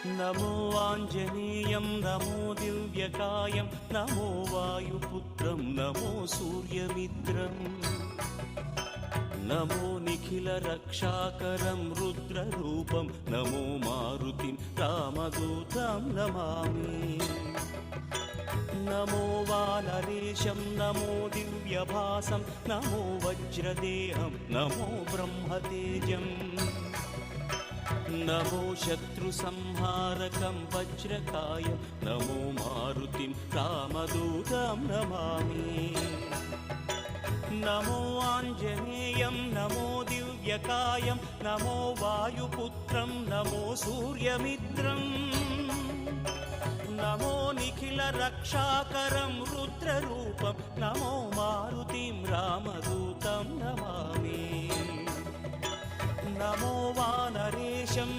नमो आञ्जनेयं नमो दिव्यकायं नमो वायुपुत्रं नमो सूर्यमित्रम् नमो निखिलरक्षाकरं रुद्ररूपं नमो मारुतिं रामदूतं Namami नमो वानरेशं नमो दिव्यभासं नमो वज्रदेहं नमो ब्रह्मतेजम् नमो शत्रुसंहारकं वज्रकायं नमो मारुतिं रामदूतं Namami नमो आञ्जनेयं नमो दिव्यकायं नमो वायुपुत्रं नमो सूर्यमित्रम् नमो निखिलरक्षाकरं रुद्ररूपं नमो मारुतिं रामदूतं Namami नमो वानरेशं